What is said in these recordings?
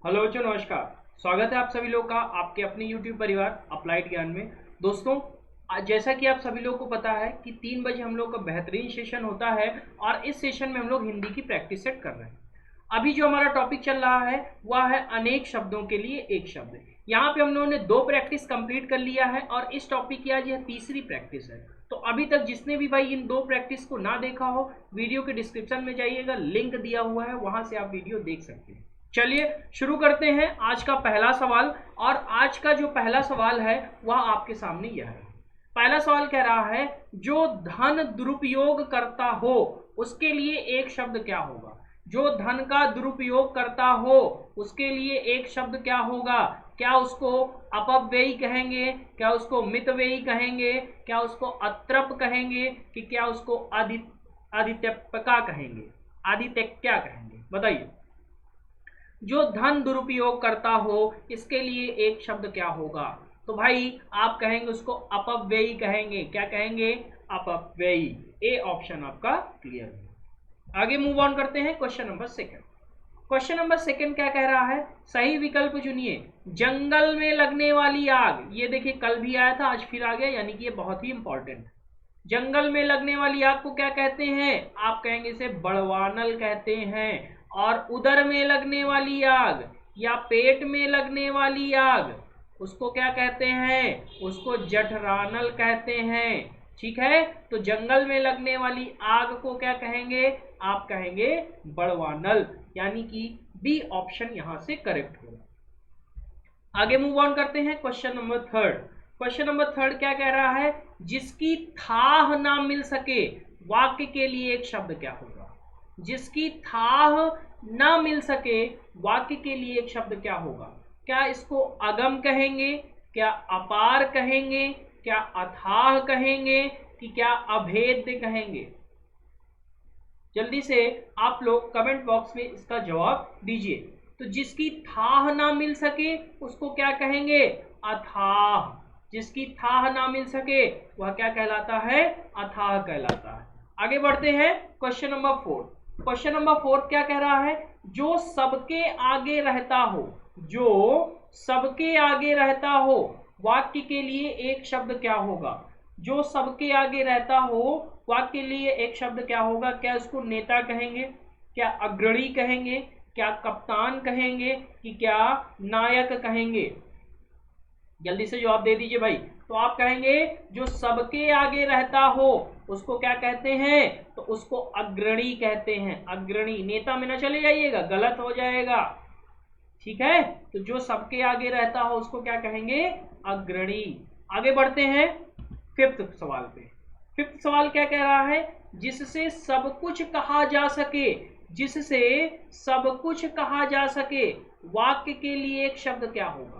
Hello बच्चों, नमस्कार। स्वागत है आप सभी लोग का आपके अपने YouTube परिवार अप्लाइड ज्ञान में। दोस्तों, जैसा कि आप सभी लोग को पता है कि 3 बजे हम लोग का बेहतरीन सेशन होता है और इस सेशन में हम लोग हिंदी की प्रैक्टिस सेट कर रहे हैं। अभी जो हमारा टॉपिक चल रहा है वह है अनेक शब्दों के लिए एक शब्द। यहाँ पे हम लोगों ने 2 प्रैक्टिस कंप्लीट कर लिया है और इस टॉपिक की आज यह तीसरी प्रैक्टिस है। तो अभी तक जिसने भी भाई इन 2 प्रैक्टिस को ना देखा हो, वीडियो के डिस्क्रिप्शन में जाइएगा, लिंक दिया हुआ है, वहां से आप वीडियो देख सकते हैं। चलिए शुरू करते हैं आज का पहला सवाल। और आज का जो पहला सवाल है वह आपके सामने यह है। पहला सवाल कह रहा है, जो धन दुरुपयोग करता हो उसके लिए एक शब्द क्या होगा। जो धन का दुरुपयोग करता हो उसके लिए एक शब्द क्या होगा। क्या उसको अपव्ययी कहेंगे, क्या उसको मितव्ययी कहेंगे, क्या उसको अत्रप कहेंगे, कि क्या उसको आदित्यका कहेंगे, आदित्यक्या कहेंगे। बताइए, जो धन दुरुपयोग करता हो इसके लिए एक शब्द क्या होगा। तो भाई आप कहेंगे उसको अपव्ययी कहेंगे। क्या कहेंगे? अपव्ययी। ए ऑप्शन आपका क्लियर है। आगे मूव ऑन करते हैं question number second. Question number second क्या कह रहा है, सही विकल्प चुनिए। जंगल में लगने वाली आग, ये देखिए कल भी आया था आज फिर आ गया, यानी कि ये बहुत ही इंपॉर्टेंट। जंगल में लगने वाली आग को क्या कहते हैं? आप कहेंगे इसे बड़वानल कहते हैं। और उदर में लगने वाली आग या पेट में लगने वाली आग उसको क्या कहते हैं? उसको जठरानल कहते हैं। ठीक है, तो जंगल में लगने वाली आग को क्या कहेंगे? आप कहेंगे बड़वानल, यानी कि बी ऑप्शन यहां से करेक्ट होगा। आगे मूव ऑन करते हैं question number third. Question number third क्या कह रहा है, जिसकी थाह ना मिल सके वाक्य के लिए एक शब्द क्या होगा। जिसकी थाह ना मिल सके वाक्य के लिए एक शब्द क्या होगा। क्या इसको अगम कहेंगे, क्या अपार कहेंगे, क्या अथाह कहेंगे, कि क्या अभेद्य कहेंगे। जल्दी से आप लोग कमेंट बॉक्स में इसका जवाब दीजिए। तो जिसकी थाह ना मिल सके उसको क्या कहेंगे? अथाह। जिसकी थाह ना मिल सके वह क्या कहलाता है? अथाह कहलाता है। आगे बढ़ते हैं question number fourth. Question number fourth क्या कह रहा है, जो सबके आगे रहता हो। जो सबके आगे रहता हो वाक्य के लिए एक शब्द क्या होगा। जो सबके आगे रहता हो वाक्य के लिए एक शब्द क्या होगा। क्या उसको नेता कहेंगे, क्या अग्रणी कहेंगे, क्या कप्तान कहेंगे, कि क्या नायक कहेंगे। जल्दी से जवाब दे दीजिए भाई। तो आप कहेंगे जो सबके आगे रहता हो उसको क्या कहते हैं? तो उसको अग्रणी कहते हैं। अग्रणी, नेता में ना चले जाइएगा, गलत हो जाएगा। ठीक है, तो जो सबके आगे रहता हो उसको क्या कहेंगे? अग्रणी। आगे बढ़ते हैं फिफ्थ सवाल पे। फिफ्थ सवाल क्या कह रहा है, जिससे सब कुछ कहा जा सके। जिससे सब कुछ कहा जा सके वाक्य के लिए एक शब्द क्या होगा।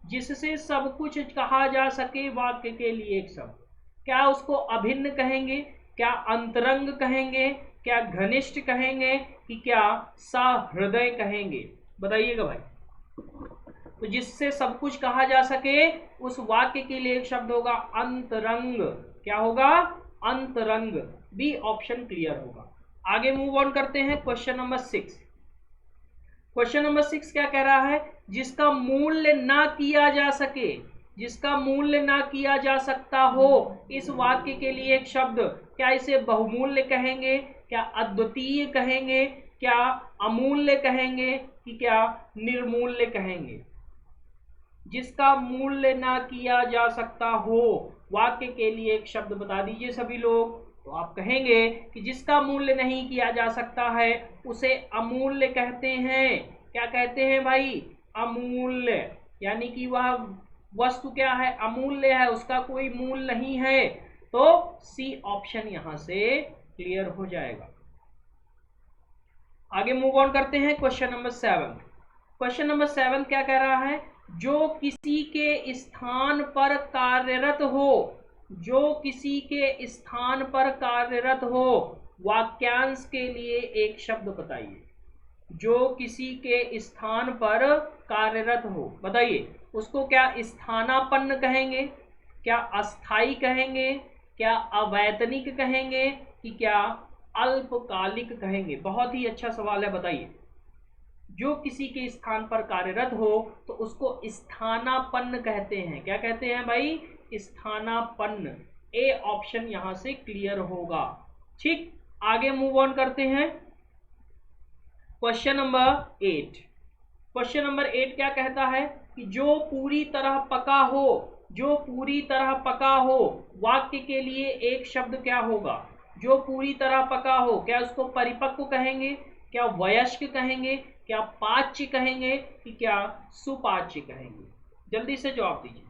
जिससे सब कुछ कहा जा सके वाक्य के लिए एक शब्द। क्या उसको अभिन्न कहेंगे, क्या अंतरंग कहेंगे, क्या घनिष्ठ कहेंगे, कि क्या सहृदय कहेंगे। बताइएगा भाई। तो जिससे सब कुछ कहा जा सके उस वाक्य के लिए एक शब्द होगा अंतरंग। क्या होगा? अंतरंग। बी ऑप्शन क्लियर होगा। आगे मूव ऑन करते हैं क्वेश्चन नंबर 6। क्वेश्चन नंबर 6 क्या कह रहा है, जिसका मूल्य ना किया जा सके। जिसका मूल्य ना किया जा सकता हो इस वाक्य के लिए एक शब्द। क्या इसे बहुमूल्य कहेंगे, क्या अद्वितीय कहेंगे, क्या अमूल्य कहेंगे, कि क्या निर्मूल्य कहेंगे। जिसका मूल्य ना किया जा सकता हो वाक्य के लिए एक शब्द बता दीजिए सभी लोग। तो आप कहेंगे कि जिसका मूल्य नहीं किया जा सकता है उसे अमूल्य कहते हैं। क्या कहते हैं भाई? अमूल्य। यानी कि वह वस्तु क्या है? अमूल्य है, उसका कोई मूल्य नहीं है। तो सी ऑप्शन यहां से क्लियर हो जाएगा। आगे मूव ऑन करते हैं क्वेश्चन नंबर 7। क्वेश्चन नंबर 7 क्या कह रहा है, जो किसी के स्थान पर कार्यरत हो। जो किसी के स्थान पर कार्यरत हो वाक्यांश के लिए एक शब्द बताइए। जो किसी के स्थान पर कार्यरत हो, बताइए उसको क्या स्थानापन्न कहेंगे, क्या अस्थाई कहेंगे, क्या अवैतनिक कहेंगे, कि क्या अल्पकालिक कहेंगे। बहुत ही अच्छा सवाल है, बताइए। जो किसी के स्थान पर कार्यरत हो तो उसको स्थानापन्न कहते हैं। क्या कहते हैं भाई? स्थानापन्न। ए ऑप्शन यहां से क्लियर होगा। ठीक, आगे मूव ऑन करते हैं। Question number 8। क्वेश्चन नंबर 8 क्या कहता है कि जो पूरी तरह पका हो, जो पूरी तरह पका हो, वाक्य के लिए एक शब्द क्या होगा? जो पूरी तरह पका हो, क्या उसको परिपक्व कहेंगे, क्या वयस्क कहेंगे, क्या पाच्य कहेंगे, कि क्या सुपाच्य कहेंगे? जल्दी से जवाब दीजिए।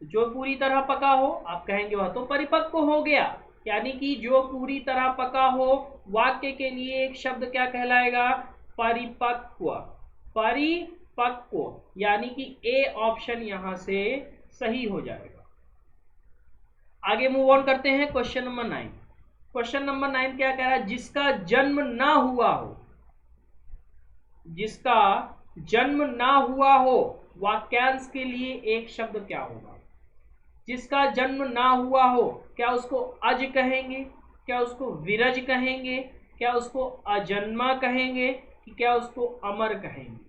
जो पूरी तरह पका हो आप कहेंगे वह तो परिपक्व हो गया, यानी कि जो पूरी तरह पका हो वाक्य के लिए एक शब्द क्या कहलाएगा? परिपक्व। परिपक्व, यानी कि ए ऑप्शन यहां से सही हो जाएगा। आगे मूव ऑन करते हैं। Question number 9। क्वेश्चन नंबर 9 क्या कह रहा है? जिसका जन्म ना हुआ हो, जिसका जन्म ना हुआ हो, वाक्यांश के लिए एक शब्द क्या होगा? जिसका जन्म ना हुआ हो, क्या उसको अज कहेंगे, क्या उसको विरज कहेंगे, क्या उसको अजन्मा कहेंगे, कि क्या उसको अमर कहेंगे?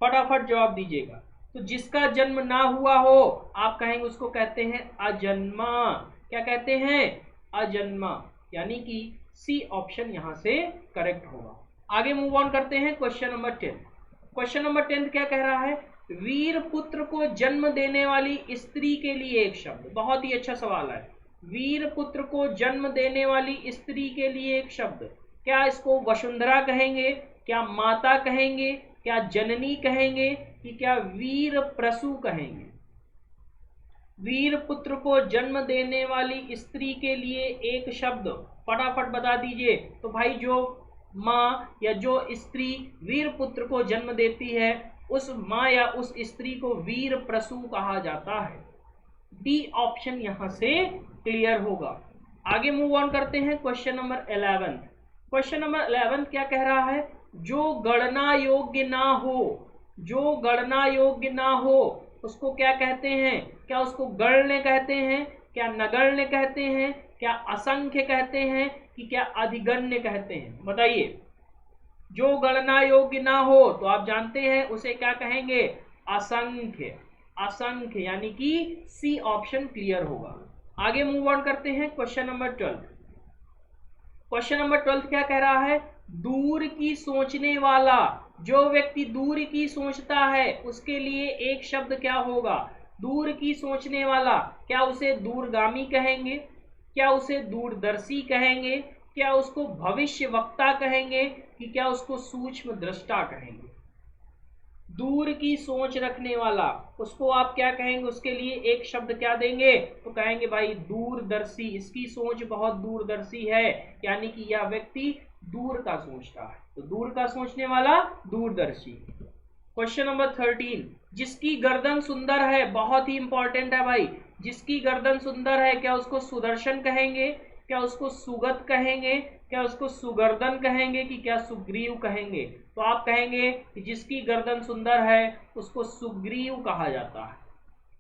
फटाफट जवाब दीजिएगा। तो जिसका जन्म ना हुआ हो आप कहेंगे उसको कहते हैं अजन्मा। क्या कहते हैं? अजन्मा, यानी कि सी ऑप्शन यहां से करेक्ट होगा। आगे मूव ऑन करते हैं। Question number 10। क्वेश्चन नंबर 10 क्या कह रहा है? वीर पुत्र को जन्म देने वाली स्त्री के लिए एक शब्द। बहुत ही अच्छा सवाल है। वीर पुत्र को जन्म देने वाली स्त्री के लिए एक शब्द, क्या इसको वसुंधरा कहेंगे, क्या माता कहेंगे, क्या जननी कहेंगे, कि क्या वीर प्रसू कहेंगे? वीर पुत्र को जन्म देने वाली स्त्री के लिए एक शब्द फटाफट बता दीजिए। तो भाई जो माँ या जो स्त्री वीर पुत्र को जन्म देती है उस माँ या उस स्त्री को वीर प्रसू कहा जाता है। डी ऑप्शन यहां से क्लियर होगा। आगे मूव ऑन करते हैं। Question number 11। क्वेश्चन नंबर 11 क्या कह रहा है? जो गणना योग्य ना हो, जो गणना योग्य ना हो उसको क्या कहते हैं? क्या उसको गण्य कहते हैं, क्या नगण्य कहते हैं, क्या असंख्य कहते हैं, कि क्या अधिगण्य कहते हैं? बताइए। जो गणना योग्य ना हो तो आप जानते हैं उसे क्या कहेंगे? असंख्य। असंख्य, यानी कि सी ऑप्शन क्लियर होगा। आगे मूव ऑन करते हैं। Question number 12। क्वेश्चन नंबर 12 क्या कह रहा है? दूर की सोचने वाला, जो व्यक्ति दूर की सोचता है उसके लिए एक शब्द क्या होगा? दूर की सोचने वाला, क्या उसे दूरगामी कहेंगे, क्या उसे दूरदर्शी कहेंगे, क्या उसको भविष्य वक्ता कहेंगे, कि क्या उसको सूक्ष्म दृष्टा कहेंगे? दूर की सोच रखने वाला, उसको आप क्या कहेंगे? उसके लिए एक शब्द क्या देंगे? तो कहेंगे भाई दूरदर्शी। इसकी सोच बहुत दूरदर्शी है, यानी कि यह व्यक्ति दूर का सोचता है। तो दूर का सोचने वाला दूरदर्शी। Question number 13। जिसकी गर्दन सुंदर है, बहुत ही इंपॉर्टेंट है भाई। जिसकी गर्दन सुंदर है, क्या उसको सुदर्शन कहेंगे, क्या उसको सुगत कहेंगे, क्या उसको सुगर्दन कहेंगे, कि क्या सुग्रीव कहेंगे? तो आप कहेंगे कि जिसकी गर्दन सुंदर है उसको सुग्रीव कहा जाता है।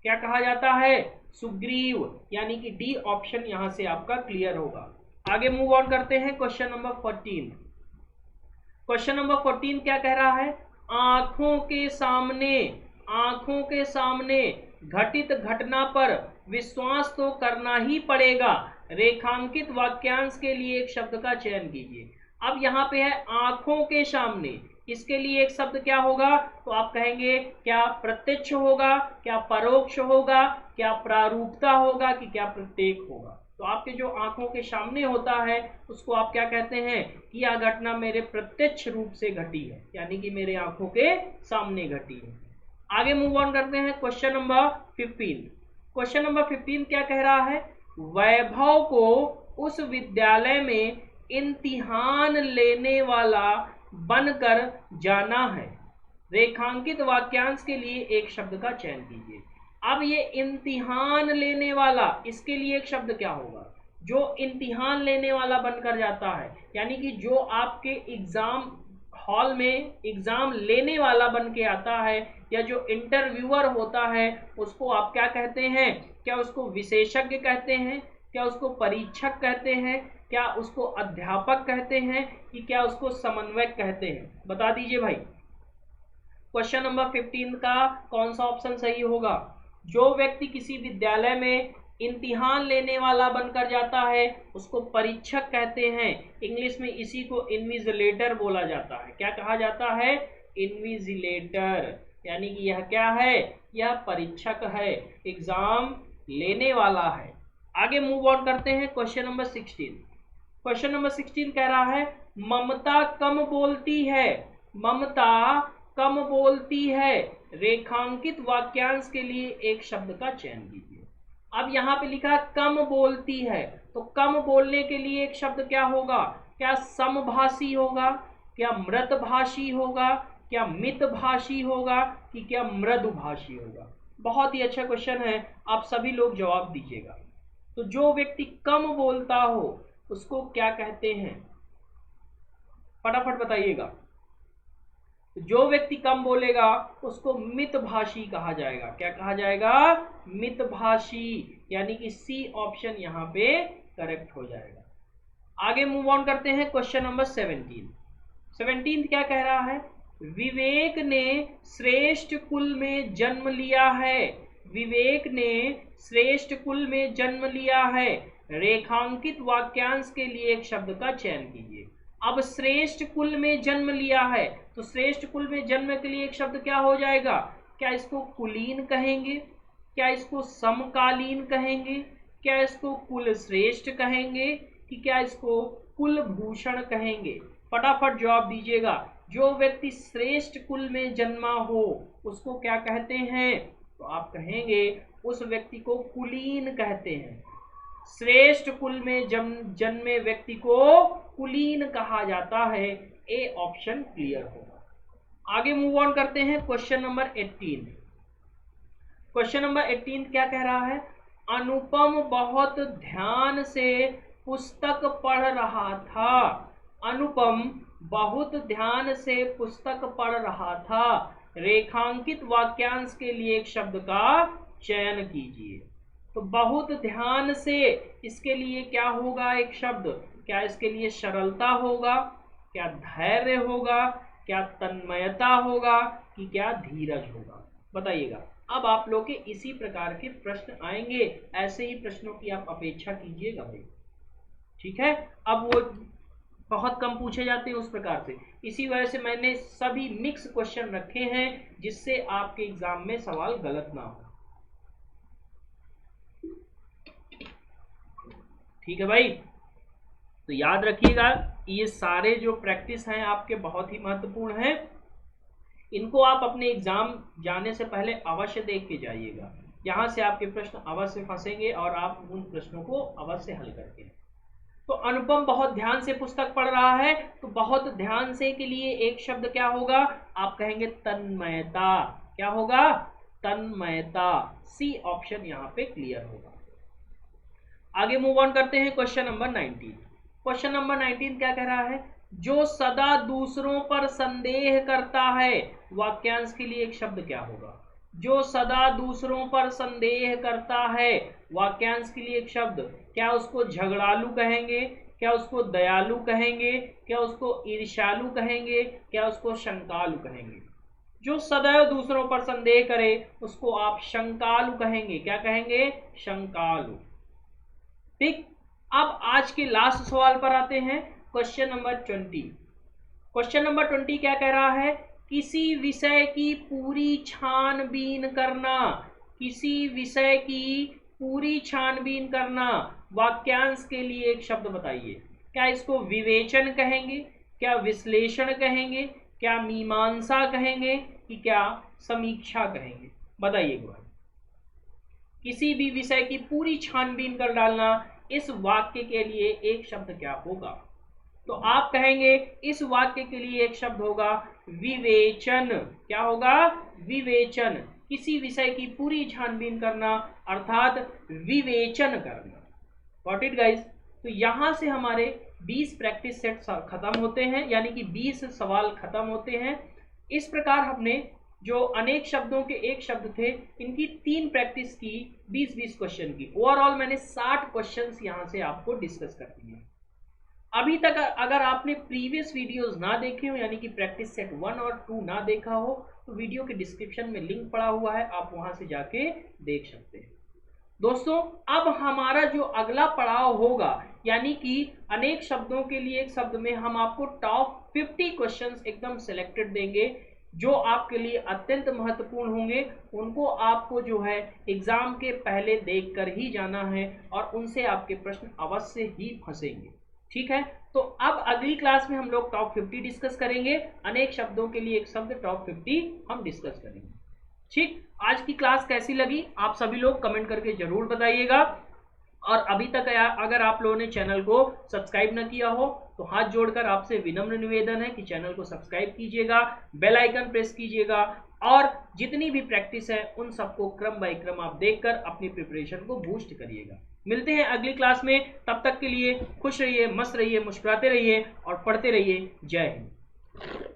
क्या कहा जाता है? सुग्रीव, यानी कि डी ऑप्शन यहां से आपका क्लियर होगा। आगे मूव ऑन करते हैं। Question number 14। क्वेश्चन नंबर 14 क्या कह रहा है? आंखों के सामने, आंखों के सामने घटित घटना पर विश्वास तो करना ही पड़ेगा। रेखांकित वाक्यांश के लिए एक शब्द का चयन कीजिए। अब यहाँ पे है आंखों के सामने, इसके लिए एक शब्द क्या होगा? तो आप कहेंगे क्या प्रत्यक्ष होगा, क्या परोक्ष होगा, क्या प्रारूपता होगा, कि क्या प्रत्येक होगा? तो आपके जो आंखों के सामने होता है उसको आप क्या कहते हैं? कि यह घटना मेरे प्रत्यक्ष रूप से घटी है, यानी कि मेरे आंखों के सामने घटी है। आगे मूव ऑन करते हैं। Question number 15। क्वेश्चन नंबर 15 क्या कह रहा है? वैभव को उस विद्यालय में इम्तिहान लेने वाला बनकर जाना है। रेखांकित वाक्यांश के लिए एक शब्द का चयन कीजिए। अब ये इम्तिहान लेने वाला, इसके लिए एक शब्द क्या होगा? जो इम्तिहान लेने वाला बनकर जाता है, यानी कि जो आपके एग्जाम हॉल में एग्जाम लेने वाला बन के आता है, या जो इंटरव्यूअर होता है उसको आप क्या कहते हैं? क्या उसको विशेषज्ञ कहते हैं, क्या उसको परीक्षक कहते हैं, क्या उसको अध्यापक कहते हैं कि क्या उसको समन्वयक कहते हैं? बता दीजिए भाई। क्वेश्चन नंबर 15 का कौन सा ऑप्शन सही होगा? जो व्यक्ति किसी विद्यालय में इम्तिहान लेने वाला बनकर जाता है उसको परीक्षक कहते हैं। इंग्लिश में इसी को इन्विजिलेटर बोला जाता है। क्या कहा जाता है? इन्विजिलेटर। यानी कि यह क्या है? यह परीक्षक है, एग्जाम लेने वाला है। आगे मूव ऑन करते हैं क्वेश्चन नंबर 16। क्वेश्चन नंबर 16 कह रहा है ममता कम बोलती है, ममता कम बोलती है, रेखांकित वाक्यांश के लिए एक शब्द का चयन कीजिए। अब यहाँ पे लिखा कम बोलती है, तो कम बोलने के लिए एक शब्द क्या होगा? क्या समभाषी होगा, क्या मृतभाषी होगा, क्या मितभाषी होगा, कि क्या मृदुभाषी होगा? बहुत ही अच्छा क्वेश्चन है, आप सभी लोग जवाब दीजिएगा। तो जो व्यक्ति कम बोलता हो उसको क्या कहते हैं? फटाफट बताइएगा। जो व्यक्ति कम बोलेगा उसको मितभाषी कहा जाएगा। क्या कहा जाएगा? मितभाषी। यानी कि सी ऑप्शन यहाँ पे करेक्ट हो जाएगा। आगे मूव ऑन करते हैं क्वेश्चन नंबर 17। 17 क्या कह रहा है? विवेक ने श्रेष्ठ कुल में जन्म लिया है, विवेक ने श्रेष्ठ कुल में जन्म लिया है, रेखांकित वाक्यांश के लिए एक शब्द का चयन कीजिए। अब श्रेष्ठ कुल में जन्म लिया है, तो श्रेष्ठ कुल में जन्म के लिए एक शब्द क्या हो जाएगा? क्या इसको कुलीन कहेंगे, क्या इसको समकालीन कहेंगे, क्या इसको कुल श्रेष्ठ कहेंगे, कि क्या इसको कुलभूषण कहेंगे? फटाफट जवाब दीजिएगा। जो व्यक्ति श्रेष्ठ कुल में जन्मा हो उसको क्या कहते हैं? तो आप कहेंगे उस व्यक्ति को कुलीन कहते हैं। श्रेष्ठ कुल में जन्मे व्यक्ति को कुलीन कहा जाता है। ए ऑप्शन क्लियर होगा। आगे मूव ऑन करते हैं क्वेश्चन नंबर 18। क्वेश्चन नंबर 18 क्या कह रहा है? अनुपम बहुत ध्यान से पुस्तक पढ़ रहा था, अनुपम बहुत ध्यान से पुस्तक पढ़ रहा था, रेखांकित वाक्यांश के लिए एक शब्द का चयन कीजिए। तो बहुत ध्यान से, इसके लिए क्या होगा एक शब्द? क्या इसके लिए सरलता होगा, क्या धैर्य होगा, क्या तन्मयता होगा, कि क्या धीरज होगा? बताइएगा। अब आप लोग के इसी प्रकार के प्रश्न आएंगे, ऐसे ही प्रश्नों की आप अपेक्षा कीजिएगा भाई। ठीक है, अब वो बहुत कम पूछे जाते हैं उस प्रकार से, इसी वजह से मैंने सभी मिक्स क्वेश्चन रखे हैं जिससे आपके एग्जाम में सवाल गलत ना हो। ठीक है भाई, तो याद रखिएगा ये सारे जो प्रैक्टिस हैं आपके बहुत ही महत्वपूर्ण हैं। इनको आप अपने एग्जाम जाने से पहले अवश्य देख के जाइएगा। यहाँ से आपके प्रश्न अवश्य फंसेंगे और आप उन प्रश्नों को अवश्य हल करके। तो अनुपम बहुत ध्यान से पुस्तक पढ़ रहा है, तो बहुत ध्यान से के लिए एक शब्द क्या होगा? आप कहेंगे तन्मयता। क्या होगा? तन्मयता। सी ऑप्शन यहाँ पे क्लियर होगा। आगे मूव ऑन करते हैं क्वेश्चन नंबर 19। क्वेश्चन नंबर 19 क्या कह रहा है? जो सदा दूसरों पर संदेह करता है, वाक्यांश के लिए एक शब्द क्या होगा? जो सदा दूसरों पर संदेह करता है, वाक्यांश के लिए एक शब्द। क्या उसको झगड़ालू कहेंगे, क्या उसको दयालु कहेंगे, क्या उसको ईर्ष्यालु कहेंगे, क्या उसको शंकालु कहेंगे? जो सदैव दूसरों पर संदेह करे उसको आप शंकालु कहेंगे। क्या कहेंगे? शंकालु। ठीक, अब आज के लास्ट सवाल पर आते हैं, क्वेश्चन नंबर 20। क्वेश्चन नंबर 20 क्या कह रहा है? किसी विषय की पूरी छानबीन करना, किसी विषय की पूरी छानबीन करना, वाक्यांश के लिए एक शब्द बताइए। क्या इसको विवेचन कहेंगे, क्या विश्लेषण कहेंगे, क्या मीमांसा कहेंगे, कि क्या समीक्षा कहेंगे? बताइएगा। किसी भी विषय की पूरी छानबीन कर डालना, इस वाक्य के लिए एक शब्द क्या होगा? तो आप कहेंगे इस वाक्य के लिए एक शब्द होगा विवेचन। क्या होगा? विवेचन। किसी विषय की पूरी छानबीन करना अर्थात विवेचन करना। Got it guys? तो यहां से हमारे 20 प्रैक्टिस सेट खत्म होते हैं, यानी कि 20 सवाल खत्म होते हैं। इस प्रकार हमने जो अनेक शब्दों के एक शब्द थे, इनकी 3 प्रैक्टिस की 20-20 क्वेश्चन की। ओवरऑल मैंने 60 क्वेश्चंस यहां से आपको डिस्कस कर दिए। अभी तक अगर आपने प्रीवियस वीडियोस ना देखे हो, यानी कि प्रैक्टिस सेट 1 और 2 ना देखा हो, तो वीडियो के डिस्क्रिप्शन में लिंक पड़ा हुआ है, आप वहां से जाके देख सकते हैं। दोस्तों अब हमारा जो अगला पड़ाव होगा, यानी कि अनेक शब्दों के लिए एक शब्द में हम आपको टॉप 50 क्वेश्चंस एकदम सिलेक्टेड देंगे, जो आपके लिए अत्यंत महत्वपूर्ण होंगे। उनको आपको जो है एग्जाम के पहले देखकर ही जाना है और उनसे आपके प्रश्न अवश्य ही फंसेंगे। ठीक है, तो अब अगली क्लास में हम लोग टॉप 50 डिस्कस करेंगे। अनेक शब्दों के लिए एक शब्द टॉप 50 हम डिस्कस करेंगे। ठीक, आज की क्लास कैसी लगी आप सभी लोग कमेंट करके जरूर बताइएगा। और अभी तक अगर आप लोगों ने चैनल को सब्सक्राइब न किया हो, तो हाथ जोड़कर आपसे विनम्र निवेदन है कि चैनल को सब्सक्राइब कीजिएगा, बेल आइकन प्रेस कीजिएगा, और जितनी भी प्रैक्टिस है उन सबको क्रम बाय क्रम आप देखकर अपनी प्रिपरेशन को बूस्ट करिएगा। मिलते हैं अगली क्लास में, तब तक के लिए खुश रहिए, मस्त रहिए, मुस्कुराते रहिए और पढ़ते रहिए। जय हिंद।